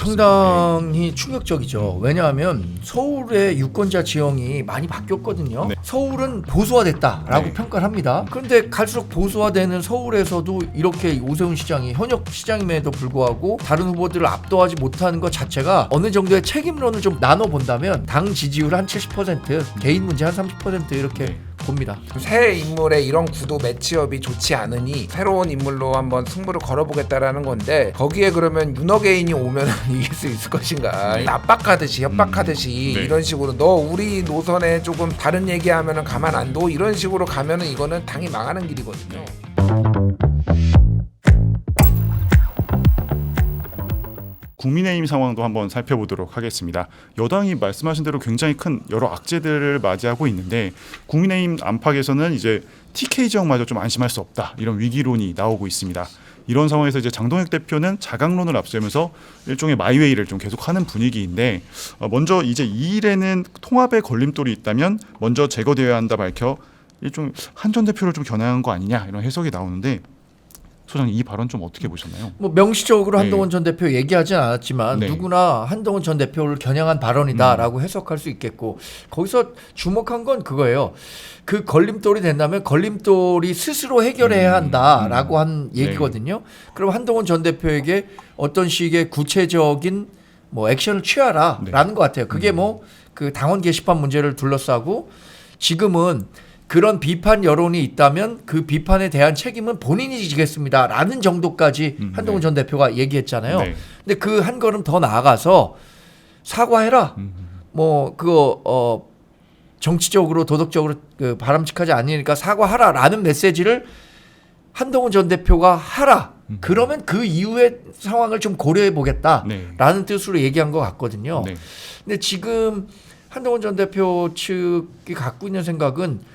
보셨습니까? 상당히 충격적이죠. 왜냐하면 서울의 유권자 지형이 많이 바뀌었거든요. 네. 서울은 보수화됐다라고 네. 평가를 합니다. 그런데 갈수록 보수화되는 서울에서도 이렇게 오세훈 시장이 현역 시장임에도 불구하고 다른 후보들을 압도하지 못하는 것 자체가 어느 정도의 책임론을 좀 나눠본다면 당 지지율 한 70%, 개인 문제 한 30% 이렇게 네. 봅니다. 새 인물의 이런 구도 매치업이 좋지 않으니 새로운 인물로 한번 승부를 걸어보겠다라는 건데 거기에 그러면 윤호개인이 오면 이길 수 있을 것인가? 네. 압박하듯이 협박하듯이 네. 이런 식으로 너 우리 노선에 조금 다른 얘기하면은 가만 안 둬 이런 식으로 가면은 이거는 당이 망하는 길이거든요. 국민의힘 상황도 한번 살펴보도록 하겠습니다. 여당이 말씀하신 대로 굉장히 큰 여러 악재들을 맞이하고 있는데 국민의힘 안팎에서는 이제 TK 지역마저 좀 안심할 수 없다 이런 위기론이 나오고 있습니다. 이런 상황에서 이제 장동혁 대표는 자강론을 앞세우면서 일종의 마이웨이를 좀 계속하는 분위기인데 먼저 이제 이 일에는 통합의 걸림돌이 있다면 먼저 제거되어야 한다 밝혀 일종 한 전 대표를 좀 겨냥한 거 아니냐 이런 해석이 나오는데 소장님 이 발언 좀 어떻게 보셨나요? 뭐 명시적으로 네. 한동훈 전 대표 얘기하진 않았지만 네. 누구나 한동훈 전 대표를 겨냥한 발언이다라고 해석할 수 있겠고 거기서 주목한 건 그거예요. 그 걸림돌이 된다면 걸림돌이 스스로 해결해야 한다라고 한 얘기거든요. 그럼 한동훈 전 대표에게 어떤 식의 구체적인 뭐 액션을 취하라라는 것 같아요. 그게 뭐 그 당원 게시판 문제를 둘러싸고 지금은 그런 비판 여론이 있다면 그 비판에 대한 책임은 본인이 지겠습니다라는 정도까지 한동훈 전 대표가 얘기했잖아요. 네. 근데 그 한 걸음 더 나아가서 사과해라. 뭐 그거 정치적으로 도덕적으로 그 바람직하지 않으니까 사과하라라는 메시지를 한동훈 전 대표가 하라. 그러면 그 이후의 상황을 좀 고려해 보겠다라는 뜻으로 얘기한 것 같거든요. 네. 근데 지금 한동훈 전 대표 측이 갖고 있는 생각은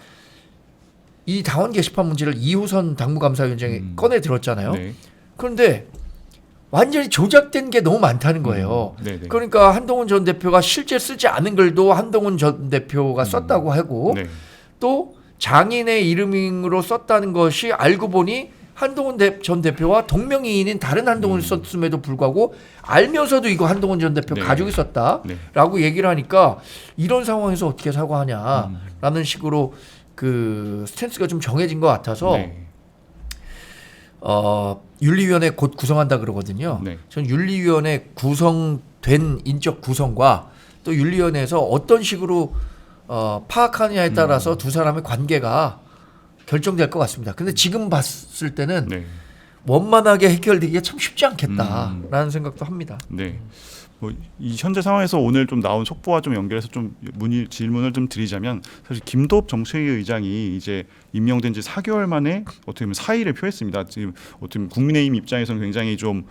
이 당원 게시판 문제를 이호선 당무감사위원장이 꺼내 들었잖아요. 네. 그런데 완전히 조작된 게 너무 많다는 거예요. 네네. 그러니까 한동훈 전 대표가 실제 쓰지 않은 글도 한동훈 전 대표가 썼다고 하고 네. 또 장인의 이름으로 썼다는 것이 알고 보니 한동훈 전 대표와 동명이인인 다른 한동훈을 썼음에도 불구하고 알면서도 이거 한동훈 전 대표 네. 가지고 있었다라고 얘기를 하니까 이런 상황에서 어떻게 사과하냐라는 식으로 그 스탠스가 좀 정해진 것 같아서 네. 윤리위원회 곧 구성한다 그러거든요. 네. 전 윤리위원회 구성된 인적 구성과 또 윤리위원회에서 어떤 식으로 파악하느냐에 따라서 두 사람의 관계가 결정될 것 같습니다. 근데 지금 봤을 때는 네. 원만하게 해결되기가 참 쉽지 않겠다라는 생각도 합니다. 네. 뭐 이 현재 상황에서 오늘 좀 나온 속보와 좀 연결해서 좀 질문을 좀 드리자면 사실 김도읍 정책위 의장이 이제 임명된 지 4개월 만에 어떻게 보면 사의를 표했습니다. 지금 어떻게 보면 국민의힘 입장에서는 굉장히 좀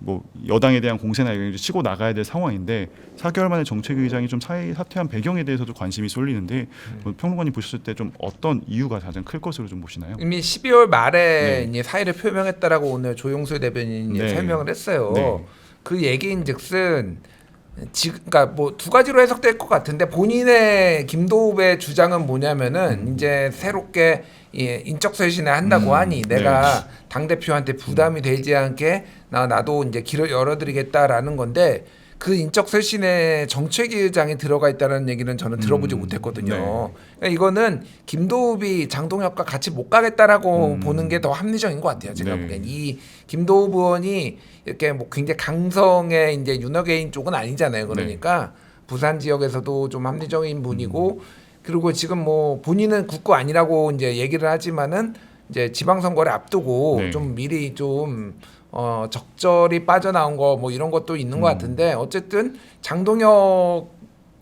뭐 여당에 대한 공세나 이런 게 치고 나가야 될 상황인데 4개월 만에 정책위 의장이 좀 사퇴한 배경에 대해서도 관심이 쏠리는데 뭐 평론가님 보셨을 때 좀 어떤 이유가 가장 클 것으로 좀 보시나요? 이미 12월 말에 네. 이제 사의를 표명했다라고 오늘 조용수 대변인이 네. 설명을 했어요. 네. 그 얘기인즉슨 그러니까 뭐 두 가지로 해석될 것 같은데 본인의 김도읍의 주장은 뭐냐면은 이제 새롭게 인적 쇄신을 한다고 하니 내가 당 대표한테 부담이 되지 않게 나도 이제 길을 열어드리겠다라는 건데 그 인적 쇄신에 정책위 의장이 들어가 있다는 얘기는 저는 들어보지 못했거든요. 네. 그러니까 이거는 김도읍이 장동혁과 같이 못 가겠다라고 보는 게 더 합리적인 것 같아요. 제가 네. 보기엔 이 김도읍 의원이 이렇게 뭐 굉장히 강성의 이제 윤호개인 쪽은 아니잖아요. 그러니까 부산 지역에서도 좀 합리적인 분이고 그리고 지금 뭐 본인은 국고 아니라고 이제 얘기를 하지만은 이제 지방선거를 앞두고 네. 좀 미리 좀 적절히 빠져나온 거 뭐 이런 것도 있는 것 같은데 어쨌든 장동혁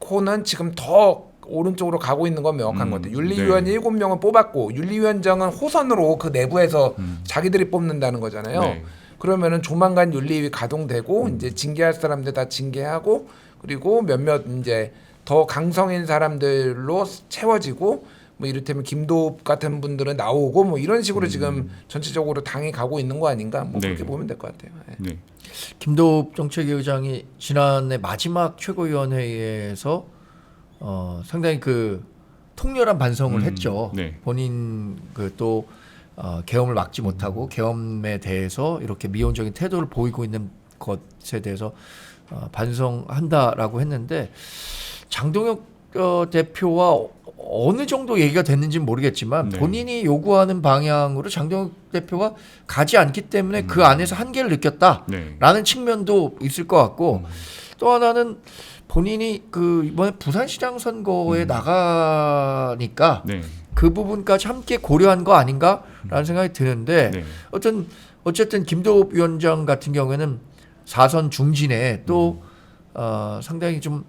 호는 지금 더 오른쪽으로 가고 있는 건 명확한 것 같아요. 윤리위원 네. 7명을 뽑았고 윤리위원장은 호선으로 그 내부에서 자기들이 뽑는다는 거잖아요. 네. 그러면은 조만간 윤리위 가동되고 이제 징계할 사람들 다 징계하고 그리고 몇몇 이제 더 강성인 사람들로 채워지고 뭐 이를테면 김도읍 같은 분들은 나오고 뭐 이런 식으로 지금 전체적으로 당이 가고 있는 거 아닌가 뭐 네. 그렇게 보면 될 것 같아요. 네. 네. 김도읍 정책위 의장이 지난해 마지막 최고위원회에서 상당히 그 통렬한 반성을 했죠. 네. 본인 그 또 계엄을 막지 못하고 계엄에 대해서 이렇게 미온적인 태도를 보이고 있는 것에 대해서 반성한다라고 했는데 장동혁 대표와 어느 정도 얘기가 됐는지는 모르겠지만 네. 본인이 요구하는 방향으로 장동혁 대표가 가지 않기 때문에 그 안에서 한계를 느꼈다라는 네. 측면도 있을 것 같고 또 하나는 본인이 그 이번에 부산시장 선거에 나가니까 네. 그 부분까지 함께 고려한 거 아닌가라는 생각이 드는데 네. 어쨌든 김도읍 위원장 같은 경우에는 4선 중진에 또 상당히 좀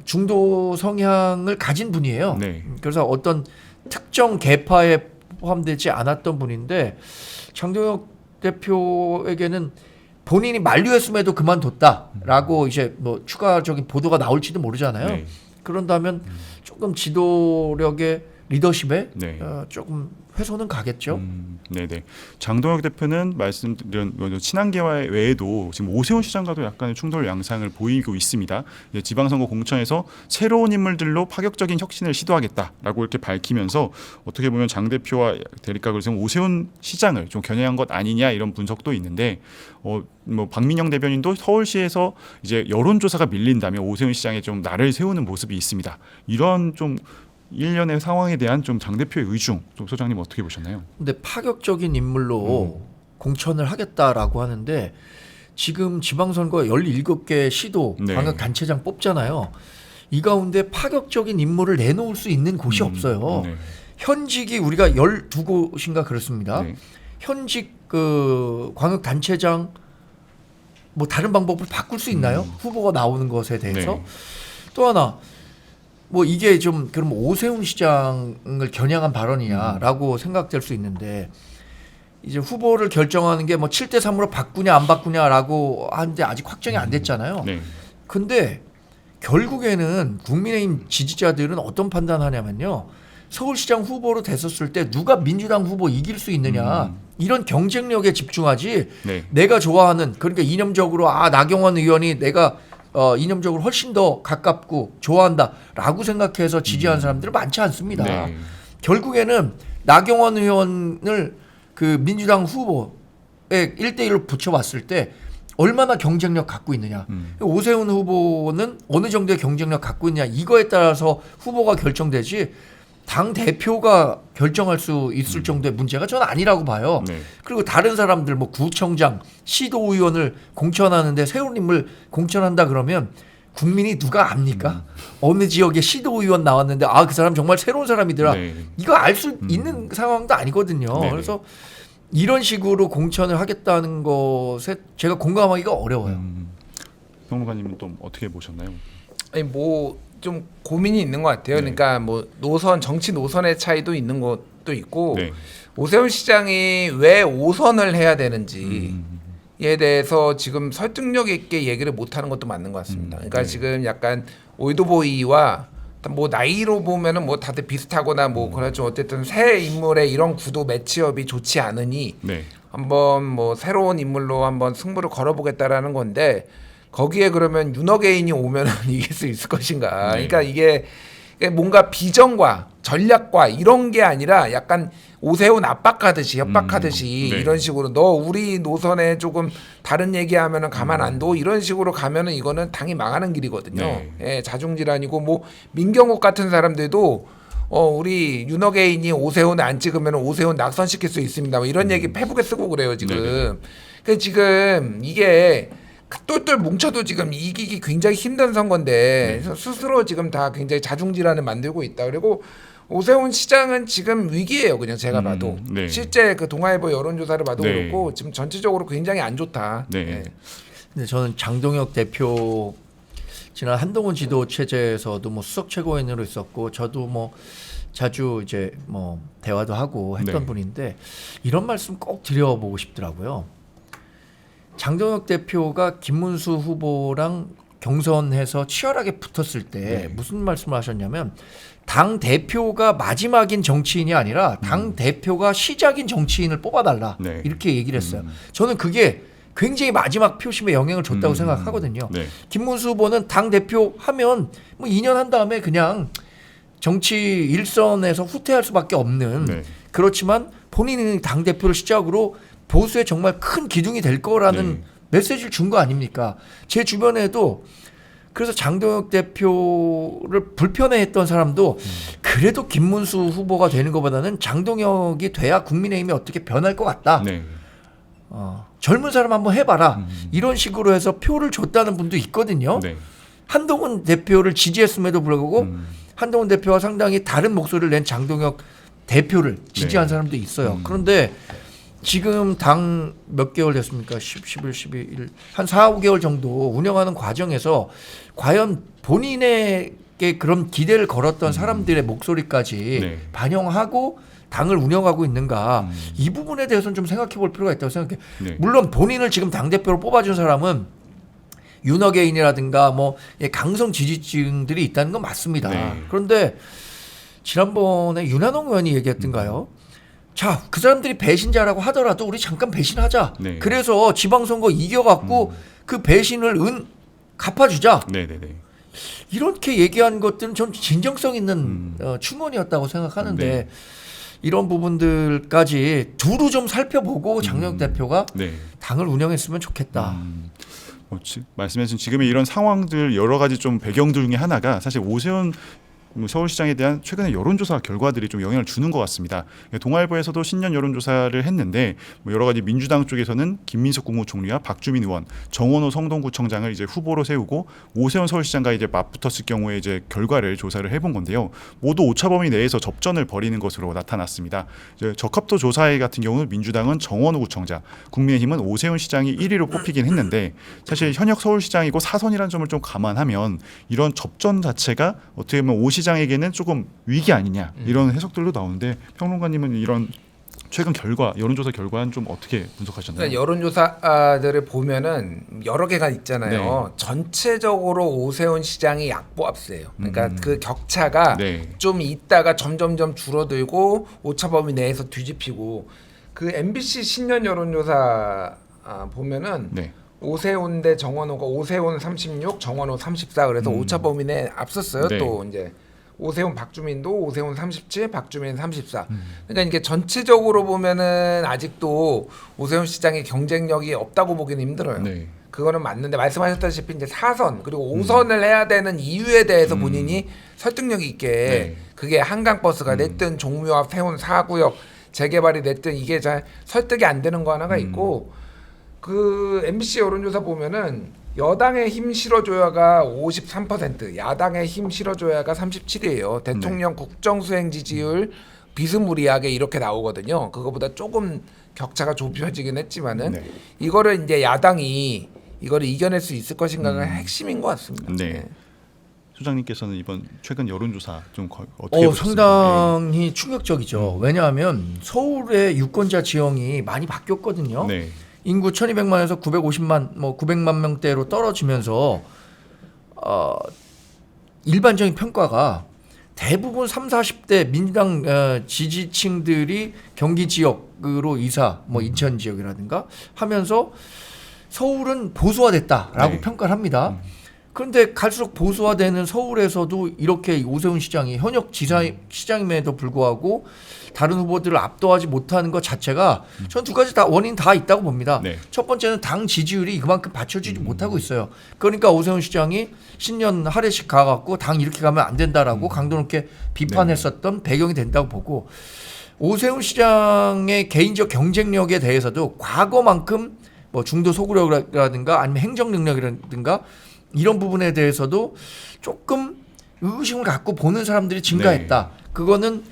중도 성향을 가진 분이에요. 네. 그래서 어떤 특정 계파에 포함되지 않았던 분인데 장동혁 대표에게는 본인이 만류했음에도 그만뒀다라고 이제 뭐 추가적인 보도가 나올지도 모르잖아요. 네. 그런다면 조금 지도력의 리더십에 네. 조금 훼손은 가겠죠. 네네. 장동혁 대표는 말씀드린 친한계와 외에도 지금 오세훈 시장과도 약간의 충돌 양상을 보이고 있습니다. 지방선거 공천에서 새로운 인물들로 파격적인 혁신을 시도하겠다라고 이렇게 밝히면서 어떻게 보면 장 대표와 대립각을 세운 오세훈 시장을 좀 겨냥한 것 아니냐 이런 분석도 있는데 뭐 박민영 대변인도 서울시에서 이제 여론조사가 밀린다면 오세훈 시장에 좀 나를 세우는 모습이 있습니다. 이런 좀 일련의 상황에 대한 좀 장 대표의 의중, 좀 소장님 어떻게 보셨나요? 근데 파격적인 인물로 공천을 하겠다라고 하는데 지금 지방선거 17개 시도 네. 광역단체장 뽑잖아요. 이 가운데 파격적인 인물을 내놓을 수 있는 곳이 없어요. 네. 현직이 우리가 12곳인가 그렇습니다. 네. 현직 그 광역단체장 뭐 다른 방법을 바꿀 수 있나요? 후보가 나오는 것에 대해서. 네. 또 하나 뭐 이게 좀 그럼 오세훈 시장을 겨냥한 발언이냐라고 생각될 수 있는데 이제 후보를 결정하는 게 뭐 7대 3으로 바꾸냐 안 바꾸냐라고 하는데 아직 확정이 안 됐잖아요. 네. 근데 결국에는 국민의힘 지지자들은 어떤 판단하냐면요. 서울시장 후보로 됐었을 때 누가 민주당 후보 이길 수 있느냐 이런 경쟁력에 집중하지 네. 내가 좋아하는 그러니까 이념적으로 나경원 의원이 내가 이념적으로 훨씬 더 가깝고 좋아한다라고 생각해서 지지하는 사람들은 많지 않습니다. 네. 결국에는 나경원 의원을 그 민주당 후보에 1대1로 붙여봤을 때 얼마나 경쟁력 갖고 있느냐. 오세훈 후보는 어느 정도의 경쟁력 갖고 있느냐. 이거에 따라서 후보가 결정되지 당 대표가 결정할 수 있을 정도의 문제가 저는 아니라고 봐요. 네. 그리고 다른 사람들 뭐 구청장, 시도의원을 공천하는데 새로운 인물 공천한다 그러면 국민이 누가 압니까? 어느 지역에 시도의원 나왔는데 그 사람 정말 새로운 사람이더라. 네. 이거 알 수 있는 상황도 아니거든요. 네네. 그래서 이런 식으로 공천을 하겠다는 것에 제가 공감하기가 어려워요. 평론가님은 또 어떻게 보셨나요? 아니 뭐 좀 고민이 있는 것 같아요. 네. 그러니까 뭐 정치 노선의 차이도 있는 것도 있고 네. 오세훈 시장이 왜 5선을 해야 되는지에 대해서 지금 설득력 있게 얘기를 못하는 것도 맞는 것 같습니다. 그러니까 네. 지금 약간 올드보이와 뭐 나이로 보면은 뭐 다들 비슷하거나 뭐 그렇죠. 어쨌든 새 인물의 이런 구도 매치업이 좋지 않으니 네. 한번 뭐 새로운 인물로 한번 승부를 걸어보겠다라는 건데 거기에 그러면 윤호개인이 오면은 이길 수 있을 것인가? 네. 그러니까 이게 뭔가 비전과 전략과 이런 게 아니라 약간 오세훈 압박하듯이 협박하듯이 네. 이런 식으로 너 우리 노선에 조금 다른 얘기하면은 가만 안 둬 이런 식으로 가면은 이거는 당이 망하는 길이거든요. 네. 예, 자중질환이고 뭐 민경욱 같은 사람들도 우리 윤호개인이 오세훈 안 찍으면 오세훈 낙선시킬 수 있습니다. 뭐 이런 얘기 페북에 쓰고 그래요 지금. 네네. 그 지금 이게 똘똘 뭉쳐도 지금 이기기 굉장히 힘든 선거인데 그래서 스스로 지금 다 굉장히 자중질환을 만들고 있다. 그리고 오세훈 시장은 지금 위기예요. 그냥 제가 봐도 네. 실제 그 동아일보 여론조사를 봐도 네. 그렇고 지금 전체적으로 굉장히 안 좋다. 네. 예. 근데 저는 장동혁 대표 지난 한동훈 지도 체제에서도 뭐 수석 최고위원으로 있었고 저도 뭐 자주 이제 뭐 대화도 하고 했던 네. 분인데 이런 말씀 꼭 드려보고 싶더라고요. 장동혁 대표가 김문수 후보랑 경선해서 치열하게 붙었을 때 네. 무슨 말씀을 하셨냐면 당 대표가 마지막인 정치인이 아니라 당 대표가 시작인 정치인을 뽑아달라 네. 이렇게 얘기를 했어요. 저는 그게 굉장히 마지막 표심에 영향을 줬다고 생각하거든요. 네. 김문수 후보는 당 대표 하면 뭐 2년 한 다음에 그냥 정치 일선에서 후퇴할 수밖에 없는 네. 그렇지만 본인이 당 대표를 시작으로 보수에 정말 큰 기둥이 될 거라는 메시지를 준 거 아닙니까? 제 주변에도 그래서 장동혁 대표를 불편해했던 사람도 그래도 김문수 후보가 되는 것보다는 장동혁이 돼야 국민의힘이 어떻게 변할 것 같다. 네. 젊은 사람 한번 해봐라. 이런 식으로 해서 표를 줬다는 분도 있거든요. 네. 한동훈 대표를 지지했음에도 불구하고 한동훈 대표와 상당히 다른 목소리를 낸 장동혁 대표를 지지한 네. 사람도 있어요. 그런데 지금 당 몇 개월 됐습니까? 11, 12일 한 4, 5개월 정도 운영하는 과정에서 과연 본인에게 그런 기대를 걸었던 사람들의 목소리까지 네. 반영하고 당을 운영하고 있는가 이 부분에 대해서는 좀 생각해 볼 필요가 있다고 생각해요. 네. 물론 본인을 지금 당대표로 뽑아준 사람은 윤호개인이라든가 뭐 강성 지지층들이 있다는 건 맞습니다. 네. 그런데 지난번에 윤한홍 의원이 얘기했던가요? 자, 그 사람들이 배신자라고 하더라도 우리 잠깐 배신하자. 네. 그래서 지방선거 이겨갖고 그 배신을 갚아주자. 네네네. 이렇게 얘기한 것들은 전 진정성 있는 충언이었다고 생각하는데 네. 이런 부분들까지 두루 좀 살펴보고 장동혁 대표가 네. 당을 운영했으면 좋겠다. 말씀하신 지금의 이런 상황들 여러 가지 좀 배경들 중에 하나가 사실 오세훈 서울시장에 대한 최근의 여론조사 결과들이 좀 영향을 주는 것 같습니다. 동아일보에서도 신년 여론조사를 했는데 여러 가지 민주당 쪽에서는 김민석 국무총리와 박주민 의원, 정원호 성동구청장을 이제 후보로 세우고 오세훈 서울시장과 이제 맞붙었을 경우에 이제 결과를 조사를 해본 건데요. 모두 오차 범위 내에서 접전을 벌이는 것으로 나타났습니다. 이제 적합도 조사회 같은 경우는 민주당은 정원호 구청장, 국민의힘은 오세훈 시장이 1위로 뽑히긴 했는데 사실 현역 서울시장이고 사선이라는 점을 좀 감안하면 이런 접전 자체가 어떻게 보면 오 시장에게는 조금 위기 아니냐 이런 해석들도 나오는데 평론가님은 이런 최근 결과 여론조사 결과는 좀 어떻게 분석하셨나요? 그러니까 여론조사들을 보면은 여러 개가 있잖아요. 네. 전체적으로 오세훈 시장이 약보합세예요. 그러니까 그 격차가 네. 좀 있다가 점점점 줄어들고 오차범위 내에서 뒤집히고 그 MBC 신년 여론조사 보면은 네. 오세훈 대 정원호가 오세훈 36, 정원호 34 그래서 오차범위 내에 앞섰어요. 네. 또 이제 오세훈 박주민도 오세훈 37, 박주민 34. 그러니까 이게 전체적으로 보면은 아직도 오세훈 시장의 경쟁력이 없다고 보기는 힘들어요. 네. 그거는 맞는데 말씀하셨다시피 이제 4선 그리고 5선을 해야 되는 이유에 대해서 본인이 설득력 있게 네. 그게 한강버스가 됐든 종묘 세운 4구역 재개발이 됐든 이게 잘 설득이 안 되는 거 하나가 있고 그 MBC 여론조사 보면은 여당의 힘 실어줘야가 53%, 야당의 힘 실어줘야가 37이에요. 대통령 국정수행 지지율 비스무리하게 이렇게 나오거든요. 그거보다 조금 격차가 좁혀지긴 했지만은 네. 이거를 이제 야당이 이거를 이겨낼 수 있을 것인가가 핵심인 것 같습니다. 네. 소장님께서는 이번 최근 여론조사 좀 어떻게 보셨습니까? 상당히 충격적이죠. 왜냐하면 서울의 유권자 지형이 많이 바뀌었거든요. 네. 인구 1200만에서 950만, 뭐 900만 명대로 떨어지면서 일반적인 평가가 대부분 30, 40대 민주당 지지층들이 경기 지역으로 이사, 뭐 인천 지역이라든가 하면서 서울은 보수화됐다라고 네. 평가를 합니다. 그런데 갈수록 보수화되는 서울에서도 이렇게 오세훈 시장이 현역 시장임에도 불구하고 다른 후보들을 압도하지 못하는 것 자체가 저는 두 가지 다 원인 다 있다고 봅니다. 네. 첫 번째는 당 지지율이 그만큼 받쳐주지 못하고 있어요. 그러니까 오세훈 시장이 신년 할애식 가갖고 당 이렇게 가면 안 된다라고 강도 높게 비판했었던 배경이 된다고 보고 오세훈 시장의 개인적 경쟁력에 대해서도 과거만큼 뭐 중도 소구력이라든가 아니면 행정 능력이라든가 이런 부분에 대해서도 조금 의구심을 갖고 보는 사람들이 증가했다. 그거는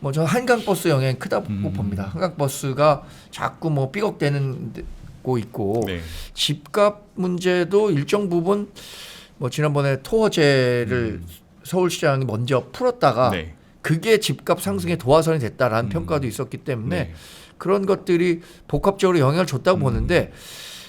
뭐 저는 한강버스 영향이 크다고 봅니다. 한강버스가 자꾸 뭐 삐걱대고 있고 네. 집값 문제도 일정 부분 뭐 지난번에 토어제를 서울시장이 먼저 풀었다가 네. 그게 집값 상승의 도화선이 됐다라는 평가도 있었기 때문에 네. 그런 것들이 복합적으로 영향을 줬다고 보는데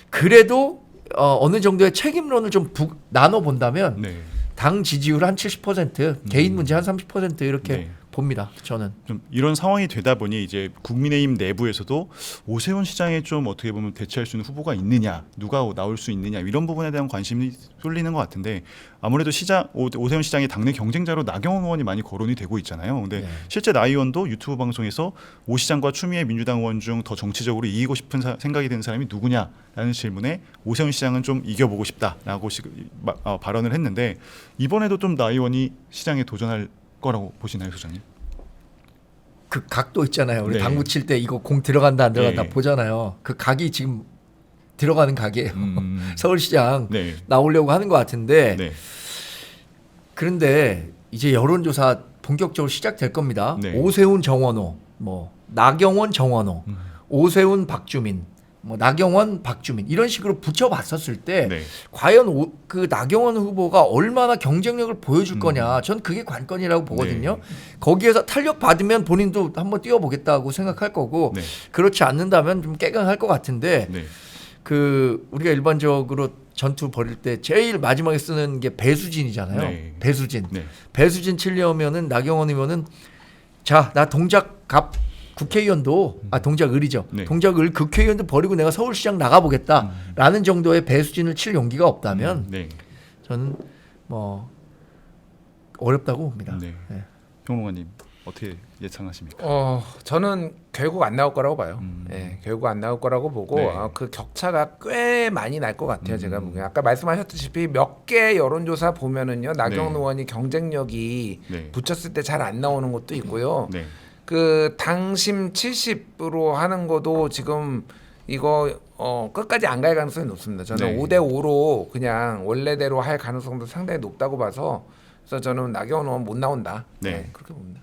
그래도 어느 정도의 책임론을 좀 나눠 본다면 네. 당 지지율 한 70%, 개인 문제 한 30% 이렇게 네. 봅니다. 저는. 좀 이런 상황이 되다 보니 이제 국민의힘 내부에서도 오세훈 시장에 좀 어떻게 보면 대체할 수 있는 후보가 있느냐, 누가 나올 수 있느냐 이런 부분에 대한 관심이 쏠리는 것 같은데 아무래도 오세훈 시장의 당내 경쟁자로 나경원 의원이 많이 거론이 되고 있잖아요. 근데 네. 실제 나 의원도 유튜브 방송에서 오 시장과 추미애 민주당 의원 중 더 정치적으로 이기고 싶은 생각이 드는 사람이 누구냐라는 질문에 오세훈 시장은 좀 이겨보고 싶다라고 발언을 했는데 이번에도 좀 나 의원이 시장에 도전할 거라고 보시나요, 소장님? 그 각도 있잖아요. 우리 네. 당구 칠 때 이거 공 들어간다 안 들어간다 네. 보잖아요. 그 각이 지금 들어가는 각이에요. 서울시장 네. 나오려고 하는 것 같은데 네. 그런데 이제 여론조사 본격적으로 시작될 겁니다. 네. 오세훈 정원호, 뭐 나경원 정원호, 오세훈 박주민, 뭐 나경원 박주민 이런 식으로 붙여봤었을 때 네. 과연 그 나경원 후보가 얼마나 경쟁력을 보여줄 거냐, 전 그게 관건이라고 보거든요. 네. 거기에서 탄력 받으면 본인도 한번 뛰어보겠다고 생각할 거고 네. 그렇지 않는다면 좀 깨강할 것 같은데 네. 그 우리가 일반적으로 전투 벌일 때 제일 마지막에 쓰는 게 배수진이잖아요. 네. 배수진. 네. 배수진 치려면은 나경원 의원은 자, 나 동작갑 국회의원도 동작을이죠. 네. 동작을 국회의원도 버리고 내가 서울시장 나가보겠다라는 정도의 배수진을 칠 용기가 없다면 네. 저는 뭐 어렵다고 봅니다. 네. 네. 평론가님 어떻게 예상하십니까? 저는 결국 안 나올 거라고 봐요. 예, 결국 안 나올 거라고 보고 네. 그 격차가 꽤 많이 날 것 같아요. 제가 보기엔 아까 말씀하셨다시피 몇 개 여론조사 보면은요 나경원 네. 의원이 경쟁력이 네. 붙였을 때 잘 안 나오는 것도 있고요. 네. 그 당심 70으로 하는 것도 지금 이거 끝까지 안 갈 가능성이 높습니다. 저는 네. 5대 5로 그냥 원래대로 할 가능성도 상당히 높다고 봐서 그래서 저는 나경원 의원 못 나온다. 네. 네, 그렇게 봅니다.